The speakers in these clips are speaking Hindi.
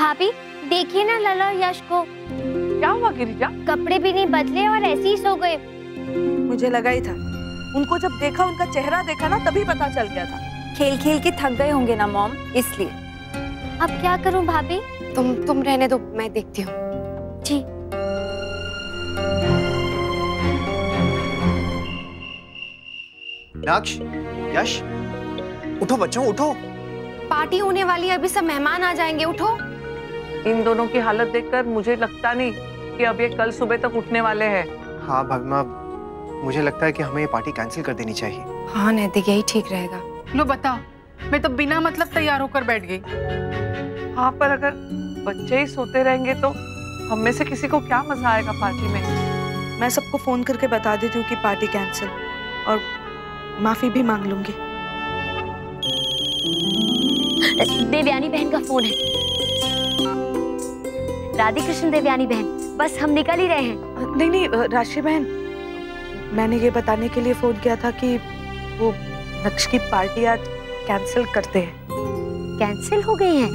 भाभी देखिए ना लला और यश को। क्या हुआ गिरिजा? कपड़े भी नहीं बदले और ऐसे ही सो गए। मुझे लगा ही था, उनको जब देखा, उनका चेहरा देखा ना, तभी पता चल गया था। खेल खेल के थक गए होंगे ना मॉम, इसलिए। अब क्या करूं भाभी? तुम रहने दो, मैं देखती हूँ। जी। मीनाक्ष, यश, उठो बच्चों उठो। पार्टी होने वाली है, अभी सब मेहमान आ जाएंगे, उठो। इन दोनों की हालत देखकर मुझे लगता नहीं कि अब ये कल सुबह तक उठने वाले हैं। हाँ भाभी माँ, मुझे लगता है कि हमें ये पार्टी कैंसिल कर देनी चाहिए। हाँ नैतिक, यही ठीक रहेगा। लो बताओ, मैं तो बिना मतलब तैयार होकर बैठ गई। हाँ, पर अगर बच्चे ही सोते रहेंगे तो हम में से किसी को क्या मजा आएगा पार्टी में? मैं सबको फोन करके बता देती हूँ कि पार्टी कैंसिल, और माफी भी मांग लूंगी। देवयानी बहन का फोन है। राधे कृष्ण देवयानी बहन, बस हम निकल ही रहे हैं। नहीं, राशि बहन, मैंने ये बताने के लिए फोन किया था कि वो नक्श की पार्टी आज कैंसिल करते हैं। कैंसिल हो गई है?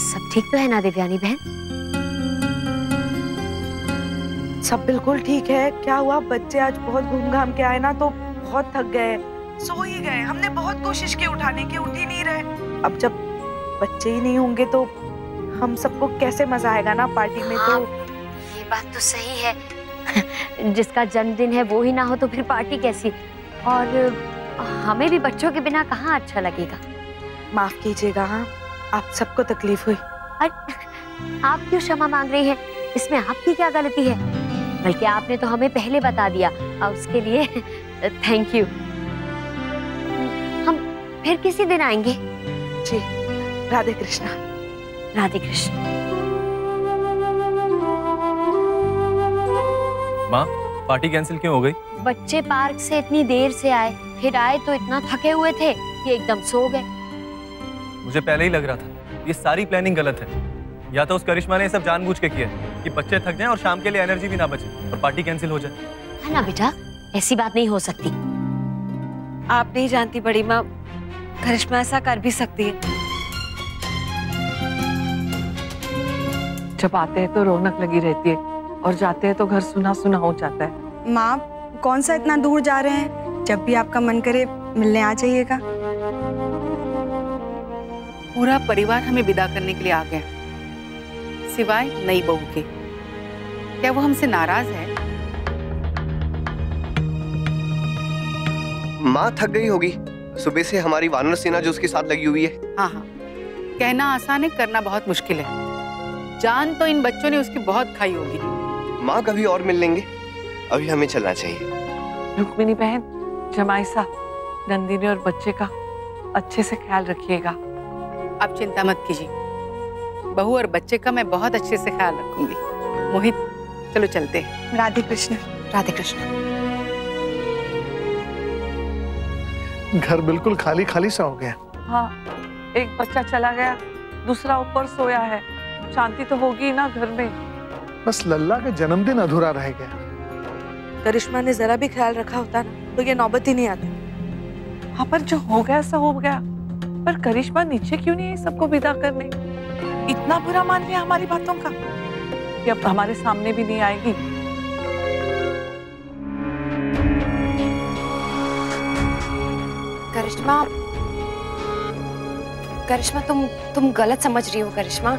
सब ठीक तो है ना देवयानी बहन? सब बिल्कुल ठीक है। क्या हुआ, बच्चे आज बहुत घूम घाम के आए ना, तो बहुत थक गए, सो ही गए। हमने बहुत कोशिश की उठाने की, उठ ही नहीं रहे। अब जब बच्चे ही नहीं होंगे तो हम सबको कैसे मजा आएगा ना पार्टी में। हाँ, तो ये बात तो सही है। जिसका जन्मदिन है वो ही ना हो तो फिर पार्टी कैसी? और हमें भी बच्चों के बिना कहाँ अच्छा लगेगा। माफ कीजिएगा, हाँ, आप सबको तकलीफ हुई। आप क्यों क्षमा मांग रही हैं? इसमें आपकी क्या गलती है? बल्कि आपने तो हमें पहले बता दिया, और उसके लिए थैंक यू। हम फिर किसी दिन आएंगे। जी, राधे कृष्णा। राधे कृष्ण। माँ, पार्टी कैंसिल क्यों हो गई? बच्चे पार्क से इतनी देर से आए, फिर आए तो इतना थके हुए थे कि एकदम सो गए। मुझे पहले ही लग रहा था ये सारी प्लानिंग गलत है। या तो उस करिश्मा ने सब जानबूझ के किया कि बच्चे थक जाएं और शाम के लिए एनर्जी भी ना बचे और पार्टी कैंसिल हो जाए। है ना बेटा, ऐसी बात नहीं हो सकती। आप नहीं जानती बड़ी माँ, करिश्मा ऐसा कर भी सकती है। जब आते हैं तो रौनक लगी रहती है और जाते हैं तो घर सुना सुना हो जाता है। माँ, कौन सा इतना दूर जा रहे हैं? जब भी आपका मन करे मिलने आ जाइएगा। पूरा परिवार हमें विदा करने के लिए आ गया, सिवाय नई बहू के। क्या वो हमसे नाराज है? माँ थक गई होगी, सुबह से हमारी वानर सेना जो उसके साथ लगी हुई है। हाँ हाँ, कहना आसान है, करना बहुत मुश्किल है। जान तो इन बच्चों ने उसकी बहुत खाई होगी। माँ कभी और मिल लेंगे, अभी हमें चलना चाहिए। रुक्मिणी बहन, जमाई साहब, नंदिनी और बच्चे का अच्छे से ख्याल रखिएगा। आप चिंता मत कीजिए, बहू और बच्चे का मैं बहुत अच्छे से ख्याल रखूंगी। मोहित, चलो चलते हैं। राधे कृष्ण। राधे कृष्ण। घर बिल्कुल खाली खाली सा हो गया। हाँ, एक बच्चा चला गया, दूसरा ऊपर सोया है। शांति तो होगी ना घर में। बस लल्ला का जन्मदिन अधूरा रह गया। करिश्मा ने जरा भी ख्याल रखा होता ना तो ये नौबत ही नहीं आती। हाँ, पर जो हो गया सो हो गया। पर करिश्मा नीचे क्यों नहीं आई सबको विदा करने? इतना बुरा मान लिया हमारी बातों का कि अब हमारे सामने भी नहीं आएगी। करिश्मा, करिश्मा तुम गलत समझ रही हो। करिश्मा,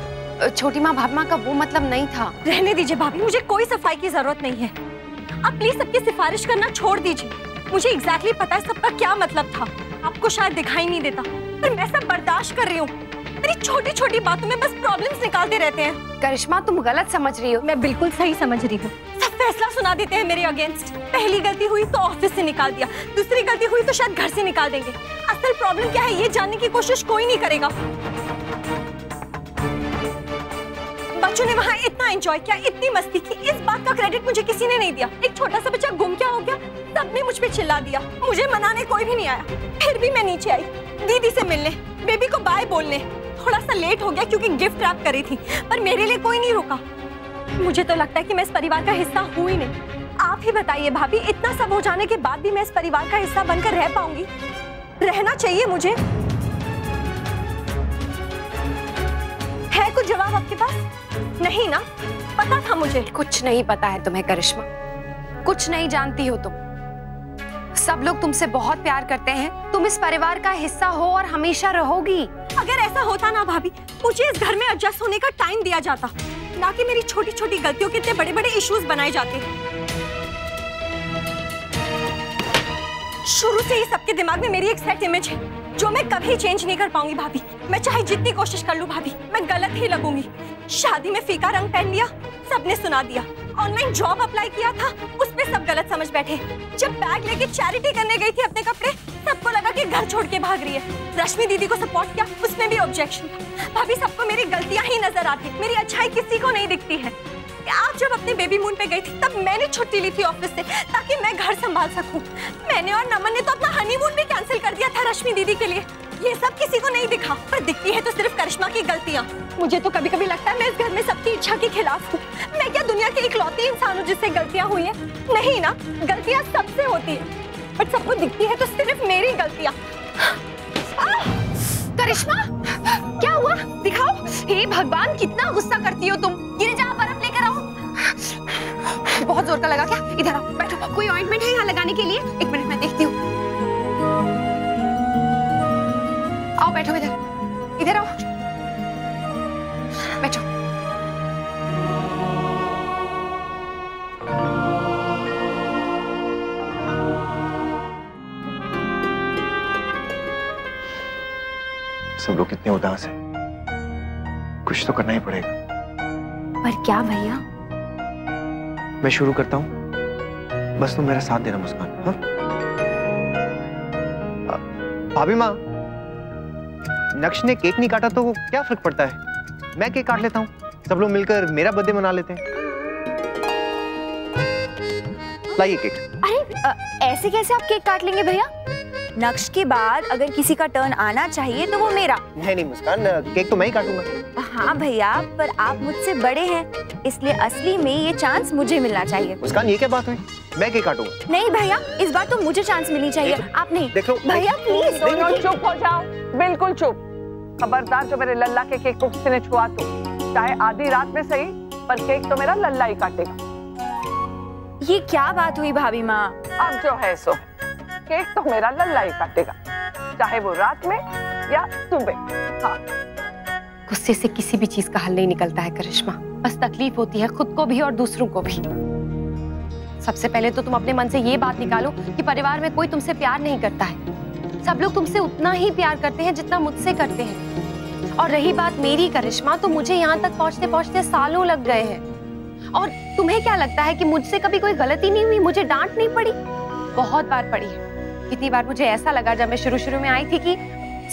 छोटी माँ भाभी माँ का वो मतलब नहीं था। रहने दीजिए भाभी, मुझे कोई सफाई की जरूरत नहीं है। आप प्लीज सबकी सिफारिश करना छोड़ दीजिए। मुझे एग्जैक्टली पता है सबका क्या मतलब था। आपको शायद दिखाई नहीं देता, पर मैं सब बर्दाश्त कर रही हूँ। मेरी छोटी छोटी बातों में बस प्रॉब्लम्स निकालते रहते हैं। करिश्मा, तुम गलत समझ रही हो। मैं बिल्कुल सही समझ रही हूँ। सब फैसला सुना देते हैं मेरे अगेंस्ट। पहली गलती हुई तो ऑफिस से निकाल दिया, दूसरी गलती हुई तो शायद घर से निकाल देंगे। असल प्रॉब्लम क्या है ये जानने की कोशिश कोई नहीं करेगा। बच्चों ने वहाँ इतना एंजॉय किया, इतनी मस्ती की, इस बात का क्रेडिट मुझे किसी ने नहीं दिया। एक छोटा सा बच्चा गुम क्या हो गया, सबने मुझ पे चिल्ला दिया। मुझे मनाने कोई भी नहीं आया। फिर भी मैं नीचे आई दीदी से मिलने, बेबी को बाय बोलने। थोड़ा सा लेट हो गया क्योंकि गिफ्ट रैप करी थी, पर मेरे लिए कोई नहीं रुका। मुझे तो लगता है कि मैं इस परिवार का हिस्सा हूँ ही नहीं। आप ही बताइए भाभी, इतना सब हो जाने के बाद भी मैं इस परिवार का हिस्सा बनकर रह पाऊंगी? रहना चाहिए मुझे। है कुछ जवाब नहीं ना, पता था मुझे। कुछ नहीं पता है तुम्हें करिश्मा, कुछ नहीं जानती हो तुम। सब लोग तुमसे बहुत प्यार करते हैं, तुम इस परिवार का हिस्सा हो और हमेशा रहोगी। अगर ऐसा होता ना भाभी, मुझे इस घर में एडजस्ट होने का टाइम दिया जाता, ना कि मेरी छोटी छोटी गलतियों के इतने बड़े बड़े इश्यूज बनाए जाते। शुरू से ही सबके दिमाग में मेरी एक सेट इमेज है जो मैं कभी चेंज नहीं कर पाऊंगी भाभी। मैं चाहे जितनी कोशिश कर लूं भाभी, मैं गलत ही लगूंगी। शादी में फीका रंग पहन लिया, सबने सुना दिया। ऑनलाइन जॉब अप्लाई किया था, उस पे सब गलत समझ बैठे। जब बैग लेके चैरिटी करने गई थी अपने कपड़े, सबको लगा कि घर छोड़ के भाग रही है। रश्मि दीदी को सपोर्ट किया, उसमें भी ऑब्जेक्शन। भाभी सबको मेरी गलतियां ही नजर आती, मेरी अच्छाई किसी को नहीं दिखती है। आप जब अपने बेबी मून पे गई थी, तब मैंने छुट्टी ली थी ऑफिस से ताकि मैं घर संभाल सकूं। मैंने और नमन ने तो अपना हनीमून भी कैंसिल कर दिया था रश्मि दीदी के लिए। ये सब किसी को नहीं दिखा, पर दिखती है तो सिर्फ करिश्मा की गलतियां। मुझे तो कभी कभी लगता है मैं इस घर में सबकी इच्छा के खिलाफ हूँ। मैं क्या दुनिया के इकलौती इंसान हूँ जिससे गलतियां हुई है? नहीं ना, गलतियां सबसे होती है, बट सबको दिखती है तो सिर्फ मेरी गलतियां। करिश्मा, क्या हुआ? दिखाओ। हे भगवान, कितना गुस्सा करती हो तुम। गिर जा, बर्फ लेकर आओ। बहुत जोर का लगा क्या? इधर आओ, बैठो। कोई ऑइंटमेंट है यहाँ लगाने के लिए? एक मिनट, मैं देखती हूँ। आओ बैठो, इधर आओ, बैठो। सब लोग कितने उदास हैं, कुछ तो करना ही पड़ेगा। पर क्या भैया? मैं शुरू करता हूँ, बस तुम मेरा साथ देना मुस्कान। हाँ? भाभी माँ, नक्श ने केक नहीं काटा तो क्या फर्क पड़ता है? मैं केक काट लेता हूँ, सब लोग मिलकर मेरा बर्थडे मना लेते हैं। लाइए केक। अरे ऐसे कैसे आप केक काट लेंगे भैया? नक्श के बाद अगर किसी का टर्न आना चाहिए तो वो मेरा। नहीं मुस्कान, केक तो मैं ही काटूंगा। हाँ भैया, पर आप मुझसे बड़े हैं, इसलिए असली में ये चांस मुझे मिलना चाहिए। मुस्कान, ये क्या बात हुई? मैं केक काटूंगा। नहीं भैया, इस बार तो मुझे चांस मिलनी चाहिए, आप नहीं। देख लो भैया प्लीज। दोनों चुप हो जाओ, बिल्कुल चुप। खबरदार, जो मेरे लल्ला के केक को किसी ने छुआ तो, चाहे आधी रात में सही, पर केक तो मेरा लल्ला ही काटेगा। ये क्या बात हुई भाभी माँ? अब जो है सो, केक तो मेरा लल्ला ही काटेगा, चाहे वो रात में या सुबह। हाँ। गुस्से से किसी भी चीज का हल नहीं निकलता है करिश्मा, बस तकलीफ होती है खुद को भी और दूसरों को भी। सबसे पहले तो तुम अपने मन से ये बात निकालो कि परिवार में कोई तुमसे प्यार नहीं करता है। सब लोग तुमसे उतना ही प्यार करते हैं जितना मुझसे करते हैं। और रही बात मेरी करिश्मा, तो मुझे यहाँ तक पहुँचते पहुँचते सालों लग गए हैं। और तुम्हें क्या लगता है कि मुझसे कभी कोई गलती नहीं हुई, मुझे डांट नहीं पड़ी? बहुत बार पड़ी है। कितनी बार मुझे ऐसा लगा जब मैं शुरू में आई थी कि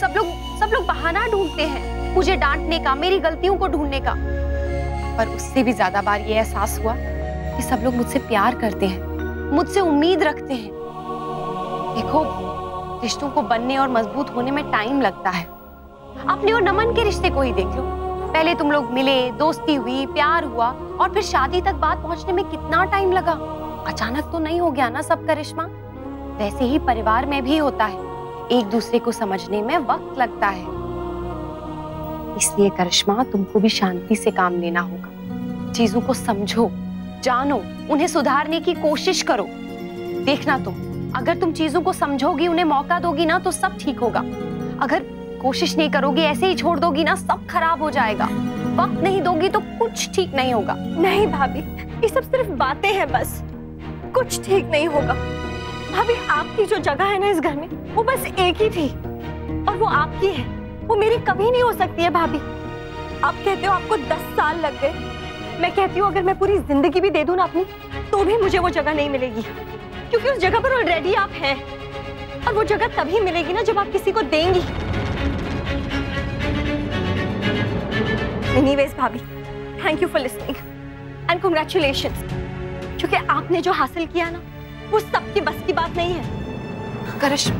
सब लोग बहाना ढूंढते हैं मुझे डांटने का, मेरी गलतियों को ढूंढने का। पर उससे भी ज्यादा बार ये एहसास हुआ कि सब लोग मुझसे प्यार करते हैं, मुझसे उम्मीद रखते हैं। देखो, रिश्तों को बनने और मजबूत होने में टाइम लगता है। अपने और नमन के रिश्ते को ही देख लो। पहले तुम लोग मिले, दोस्ती हुई, प्यार हुआ, और फिर शादी तक बात पहुंचने में कितना टाइम लगा। अचानक तो नहीं हो गया ना सब करिश्मा। वैसे ही परिवार में भी होता है, एक दूसरे को समझने में वक्त लगता है। इसलिए करिश्मा, तुमको भी शांति से काम लेना होगा। चीजों को समझो, जानो, उन्हें सुधारने की कोशिश करो। देखना तुम, अगर तुम चीजों को समझोगी, उन्हें मौका दोगी ना, तो सब ठीक होगा। अगर कोशिश नहीं करोगी, ऐसे ही छोड़ दोगी ना, सब खराब हो जाएगा। वक्त नहीं दोगी तो कुछ ठीक नहीं होगा। नहीं भाभी, ये सब सिर्फ बातें हैं बस, कुछ ठीक नहीं होगा। भाभी, आपकी जो जगह है ना इस घर में, वो बस एक ही थी, और वो आपकी है, वो मेरी कभी नहीं हो सकती है भाभी। आप कहते हो आपको 10 साल लग गए, मैं कहती हूँ अगर मैं पूरी जिंदगी भी दे दूं ना अपनी, तो भी मुझे वो जगह नहीं मिलेगी, क्योंकि उस जगह पर ऑलरेडी आप हैं। और वो जगह तभी मिलेगी ना जब आप किसी को देंगी। एनीवेज भाभी, thank you for listening and congratulations, क्योंकि आपने जो हासिल किया ना, वो सबकी बस की बात नहीं है। करिश्मा,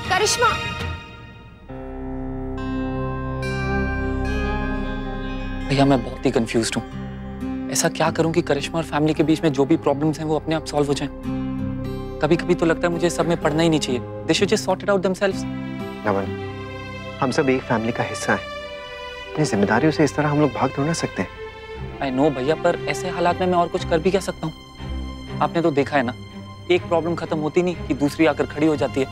करिश्मा। भैया, मैं बहुत ही कंफ्यूज्ड हूँ। ऐसा क्या करूँ कि करिश्मा और फैमिली के बीच में जो भी प्रॉब्लम्स हैं वो अपने आप सॉल्व हो जाएं। कभी कभी तो लगता है मुझे सब में पढ़ना ही नहीं चाहिए। They should just sort it out themselves। नमन, हम सब एक फैमिली का हिस्सा हैं। अपनी जिम्मेदारियों से इस तरह हम लोग भाग थोड़ा ना सकते हैं। आई नो भैया, पर ऐसे हालात में मैं और कुछ कर भी क्या सकता हूँ? आपने तो देखा है ना, एक प्रॉब्लम खत्म होती नहीं कि दूसरी आकर खड़ी हो जाती है।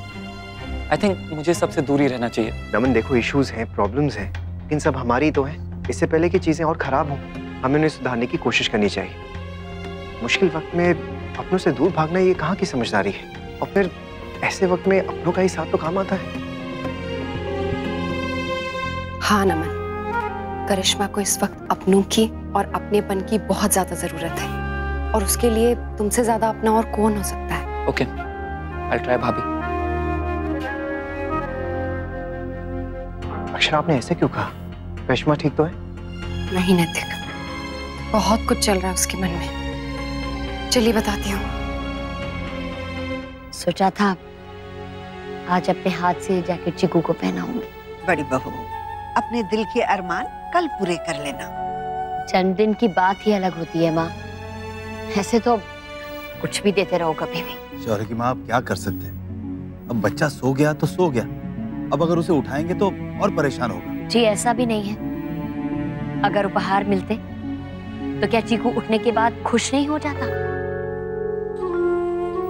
आई थिंक मुझे सबसे दूर ही रहना चाहिए। नमन देखो, इश्यूज हैं, प्रॉब्लम्स हैं, इन सब हमारी ही तो हैं। इससे पहले कि चीजें और खराब हों, हमें उन्हें सुधारने की कोशिश करनी चाहिए। मुश्किल वक्त में अपनों से दूर भागना ये कहाँ की समझदारी है? और फिर ऐसे वक्त में अपनों का ही साथ तो काम आता है। हाँ नमन, करिश्मा को इस वक्त अपनों की और अपनेपन की बहुत ज्यादा जरूरत है, और उसके लिए तुमसे ज्यादा अपना और कौन हो सकता है। ओके, आई ट्राई भाभी। अक्षरा, आपने ऐसे क्यों कहा? करिश्मा ठीक तो है? नहीं नैतिक, बहुत कुछ चल रहा है उसके मन में। चलिए बताती हूँ। सोचा था आज अपने हाथ से जैकेट चीकू को पहनाऊंगी। बड़ी बहू, अपने दिल के अरमान कल पूरे कर लेना। जन्मदिन की बात ही अलग होती है माँ, ऐसे तो कुछ भी देते रहो कभी भी। शौर्य की माँ, आप क्या कर सकते हैं? अब बच्चा सो गया तो सो गया, अब अगर उसे उठाएंगे तो और परेशान होगा। जी ऐसा भी नहीं है, अगर उपहार मिलते तो क्या चीकू उठने के बाद खुश नहीं हो जाता?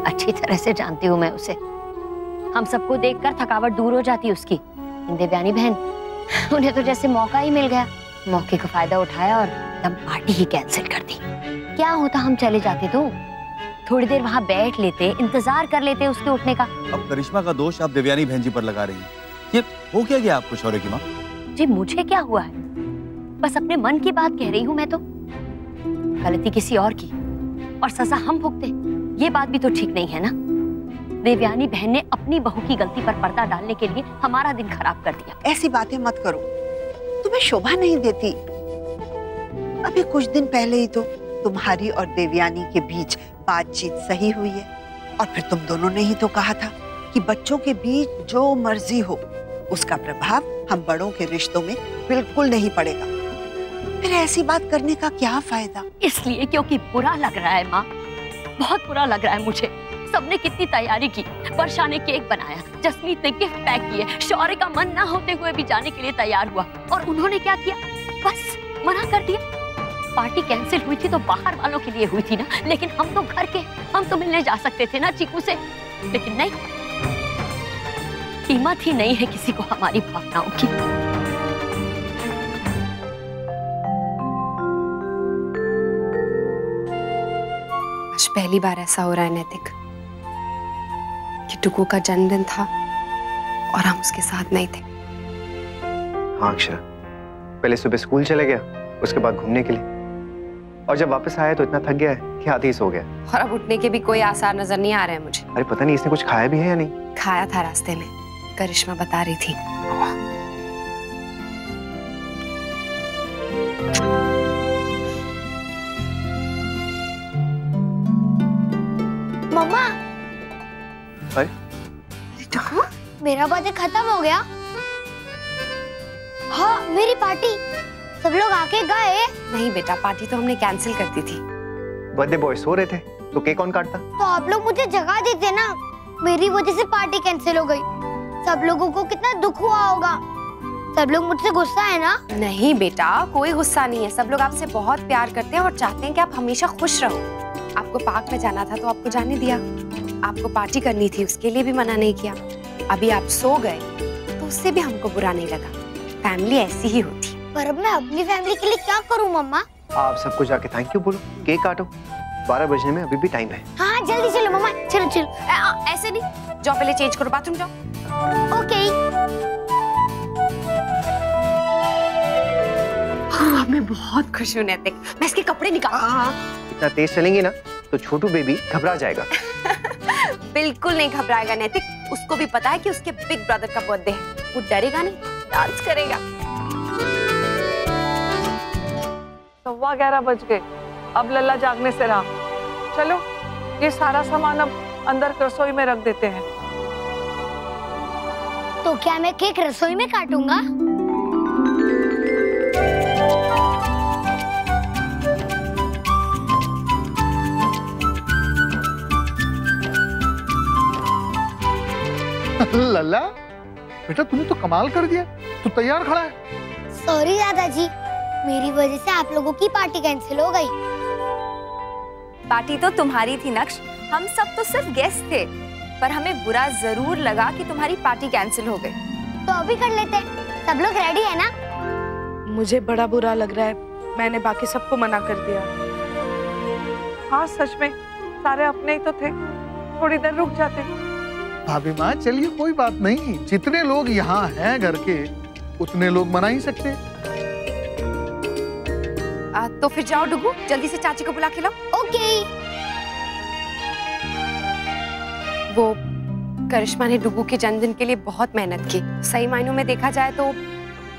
अच्छी तरह से जानती हूँ मैं उसे, हम सबको देखकर थकावट दूर हो जाती उसकी। देवयानी बहन, उन्हें तो जैसे मौका ही मिल गया, मौके का फायदा उठाया और एकदम पार्टी ही कैंसिल कर दी। क्या होता हम चले जाते तो थोड़ी देर वहां बैठ लेते, इंतजार कर लेते उसके उठने का। अब करिश्मा का दोष आप देवयानी बहन जी पर लगा रही हैं। ये हो क्या गया आपको शौर्य की माँ? जी मुझे क्या हुआ है, बस अपने मन की बात कह रही हूँ मैं तो। गलती किसी और की और सजा हम भुगते, ये बात भी तो ठीक नहीं है ना। देवयानी बहन ने अपनी बहू की गलती पर पर्दा डालने के लिए हमारा दिन खराब कर दिया। ऐसी बातें मत करो, तुम्हें शोभा नहीं देती। अभी कुछ दिन पहले ही तो तुम्हारी और देवयानी के बीच बातचीत सही हुई है, और फिर तुम दोनों ने ही तो कहा था कि बच्चों के बीच जो मर्जी हो, उसका प्रभाव हम बड़ों के रिश्तों में बिल्कुल नहीं पड़ेगा। फिर ऐसी बात करने का क्या फायदा? इसलिए क्योंकि बुरा लग रहा है माँ, बहुत बुरा लग रहा है मुझे। सबने कितनी तैयारी की, वर्षा ने केक बनाया, जसमीत ने गिफ्ट पैक किए, शौर्य का मन ना होते हुए भी जाने के लिए तैयार हुआ, और उन्होंने क्या किया? बस मना कर दिया। पार्टी कैंसिल हुई थी तो बाहर वालों के लिए हुई थी ना, लेकिन हम तो घर के, हम तो मिलने जा सकते थे ना चीकू से, लेकिन नहीं। कीमत ही नहीं है किसी को हमारी भावनाओं की। आज पहली बार ऐसा हो रहा है नैतिक कि टुकू का जन्मदिन था और हम उसके साथ नहीं थे। हाँ अक्षरा, पहले सुबह स्कूल चले गया, उसके बाद घूमने के लिए, और जब वापस आया तो इतना थक गया है कि आधे ही सो गया। और अब उठने के भी कोई आसार नजर नहीं आ रहे हैं मुझे। अरे पता नहीं इसने कुछ खाया भी है या नहीं। खाया था रास्ते में, करिश्मा बता रही थी। मम्मा, अरे मेरा बर्थडे खत्म हो गया। हाँ मेरी पार्टी, सब लोग आके गए। नहीं बेटा, पार्टी तो हमने कैंसिल कर दी थी। बर्थडे बॉय सो रहे थे तो केक कौन काटता? तो आप लोग मुझे जगा देते ना, मेरी वजह से पार्टी कैंसिल हो गई। सब लोगों को कितना दुख हुआ होगा, सब लोग मुझसे गुस्सा है ना? नहीं बेटा, कोई गुस्सा नहीं है। सब लोग आपसे बहुत प्यार करते हैं और चाहते हैं कि आप हमेशा खुश रहो। आपको पार्क में जाना था तो आपको जाने दिया, आपको पार्टी करनी थी उसके लिए भी मना नहीं किया। अभी आप सो गए तो उससे भी हमको बुरा नहीं लगा। फैमिली ऐसी ही होती। पर अब मैं अपनी फैमिली के लिए क्या करूं मम्मा? आप सबको जाके थैंक यू बोलो, केक काटो, 12 बजने में अभी भी टाइम है। हाँ जल्दी चलो मम्मा, चलो चलो। ऐसे नहीं, जाओ पहले चेंज करो, बाथरूम जाओ। ओके। हाँ, मैं बहुत खुश हूँ नैतिक, मैं इसके कपड़े निकाल। इतना तेज चलेंगी ना तो छोटू बेबी घबरा जाएगा। बिल्कुल नहीं घबराएगा नैतिक, उसको भी पता है कि उसके बिग ब्रदर का बर्थडे है, वो डरेगा नहीं, डांस करेगा। 11:15 बज गए, अब लल्ला जागने से रहा। चलो ये सारा सामान अब अंदर रसोई में रख देते हैं। तो क्या मैं केक रसोई में काटूंगा? लल्ला बेटा, तूने तो कमाल कर दिया, तू तैयार खड़ा है। सॉरी दादाजी, मेरी वजह से आप लोगों की पार्टी कैंसिल हो गई। पार्टी तो तुम्हारी थी नक्श, हम सब तो सिर्फ गेस्ट थे, पर हमें बुरा जरूर लगा कि तुम्हारी पार्टी कैंसिल हो गई। तो अभी कर लेते हैं, सब लोग रेडी है ना? मुझे बड़ा बुरा लग रहा है, मैंने बाकी सबको मना कर दिया। हाँ सच में, सारे अपने ही तो थे, थोड़ी देर रुक जाते। भाभी माँ चलिए कोई बात नहीं, जितने लोग यहाँ हैं घर के उतने लोग मना ही सकते। तो फिर जाओ डुगू, जल्दी से चाची को बुला के लाओ। ओके। वो करिश्मा ने डुगू के जन्मदिन के लिए बहुत मेहनत की। सही मायनों में देखा जाए तो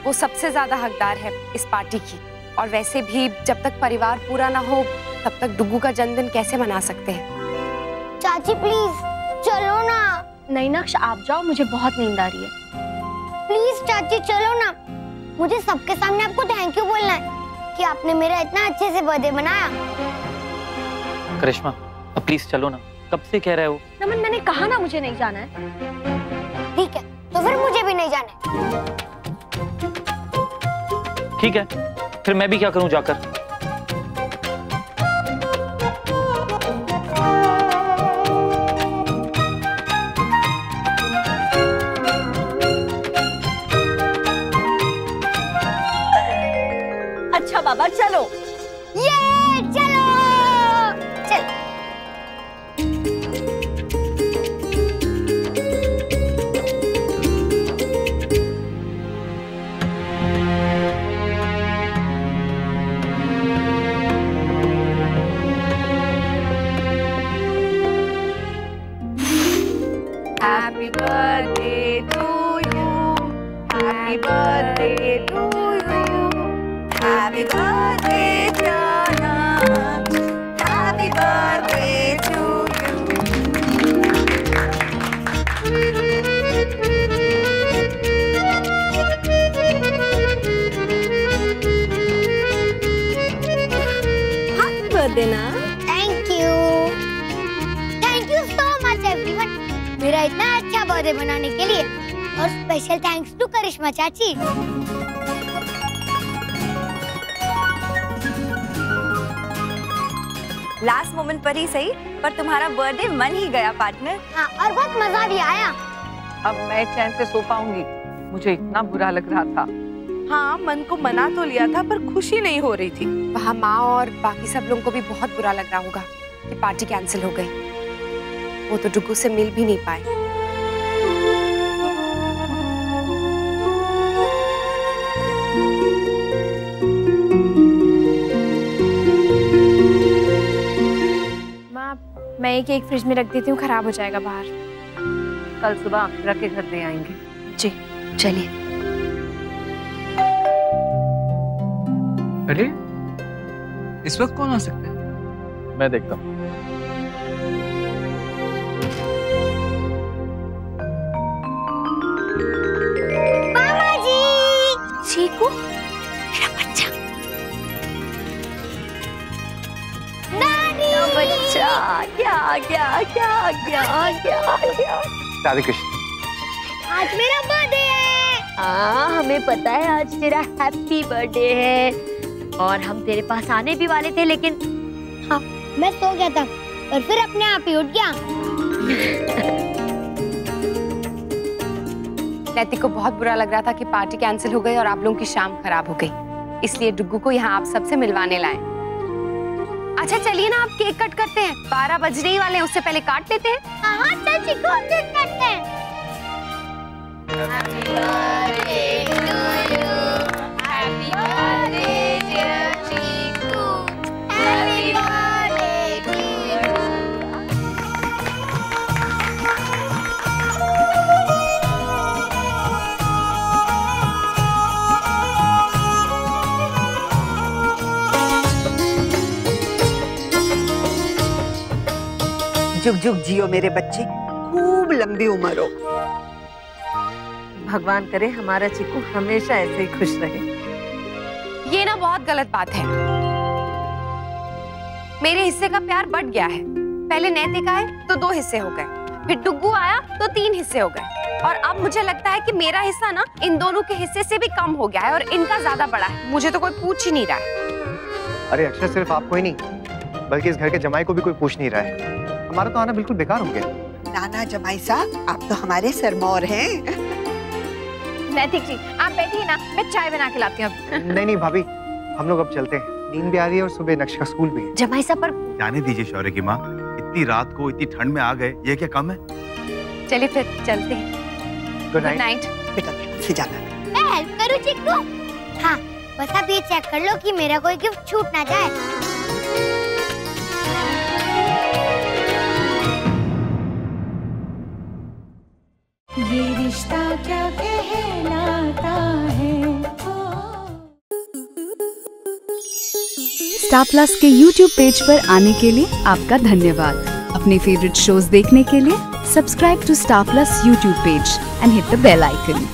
वो सबसे ज्यादा हकदार है इस पार्टी की। और वैसे भी जब तक परिवार पूरा ना हो तब तक डुगू का जन्मदिन कैसे मना सकते हैं। चाची प्लीज चलो ना। नहीं नक्श, आप जाओ, मुझे बहुत नींद आ रही है। प्लीज चाची चलो ना, मुझे सबके सामने आपको थैंक यू बोलना है कि आपने मेरा इतना अच्छे से बर्थडे बनाया। करिश्मा अब प्लीज चलो ना, कब से कह रहे हो? नमन मैंने कहा ना मुझे नहीं जाना है। ठीक है, तो फिर मुझे भी नहीं जाना है। ठीक है, फिर मैं भी क्या करूं जाकर? अच्छा बाबा चलो। ये चलो चल। Happy birthday to you. Happy birthday to you. Happy birthday Janam. Happy birthday to you. Happy birthday ना। Thank you so much everyone, मेरा इतना अच्छा बर्थडे बनाने के लिए। और स्पेशल थैंक्स टू करिश्मा चाची। लास्ट मोमेंट पर ही सही, पर तुम्हारा बर्थडे मन ही गया पार्टनर। हाँ, और बहुत मजा भी आया। अब मैं चैन से सो पाऊंगी, मुझे इतना बुरा लग रहा था। हाँ, मन को मना तो लिया था पर खुशी नहीं हो रही थी। वहाँ माँ और बाकी सब लोगों को भी बहुत बुरा लग रहा होगा कि पार्टी कैंसिल हो गई। वो तो डुगू से मिल भी नहीं पाए। मैं एक केक फ्रिज में रख देती हूँ, खराब हो जाएगा बाहर। कल सुबह अक्षरा के घर दे आएंगे। जी चलिए। अरे इस वक्त कौन आ सकता है? मैं देखता हूँ। मामा जी। चीकू मेरा बच्चा। बच्चा क्या क्या क्या क्या क्या क्या। राधे कृष्ण। आज मेरा बर्थडे है। हाँ हमें पता है आज तेरा हैप्पी बर्थडे है और हम तेरे पास आने भी वाले थे, लेकिन हाँ मैं सो गया था और फिर अपने आप ही उठ गया। नैतिक को बहुत बुरा लग रहा था कि पार्टी कैंसिल हो गई और आप लोगों की शाम खराब हो गई, इसलिए डुग्गू को यहाँ आप सबसे मिलवाने लाए। अच्छा चलिए ना, आप केक कट करते हैं, 12 बजने ही वाले हैं, उससे पहले काट लेते हैं। हाँ चल चिकू, केक काटते हैं। Happy birthday to you. Happy birthday dear Chiku. Happy birthday to you. जुग जुग जियो मेरे बच्चे, खूब लंबी उम्र हो। भगवान करे हमारा चिकू हमेशा ऐसे ही खुश रहे। ये ना बहुत गलत बात है। मेरे हिस्से का प्यार बढ़ गया है। पहले नैतिक आए तो 2 हिस्से हो गए, फिर डुग्गू आया तो 3 हिस्से हो गए। और अब मुझे लगता है कि मेरा हिस्सा ना इन दोनों के हिस्से से भी कम हो गया है और इनका ज्यादा बड़ा है। मुझे तो कोई पूछ ही नहीं रहा है। अरे अक्षय, सिर्फ आपको ही नहीं बल्कि इस घर के जमाई को भी कोई पूछ नहीं रहा है। हमारा तो आना बिल्कुल बेकार हो गया। नाना जमाई साहब, आप तो हमारे सरमौर हैं। नैतिक जी आप बैठिए ना, मैं चाय बना के लाती हूँ। नहीं भाभी, हम लोग अब चलते हैं। नींद भी आ रही है और सुबह नक्श का स्कूल भी है। जमाई साहब पर जाने दीजिए शौर्य की माँ, इतनी रात को इतनी ठंड में आ गए, ये क्या कम है? चलिए फिर चलते हैं। Good night. बेटा ध्यान से जाना। मैं हेल्प करूँ चिक्कू? हाँ, बस आप ये चेक कर लो कि मेरा कोई गिफ्ट छूट ना जाए। ये रिश्ता क्या कहलाता है। स्टार प्लस के YouTube पेज पर आने के लिए आपका धन्यवाद। अपने फेवरेट शोज देखने के लिए subscribe to Star Plus YouTube page and hit the bell icon.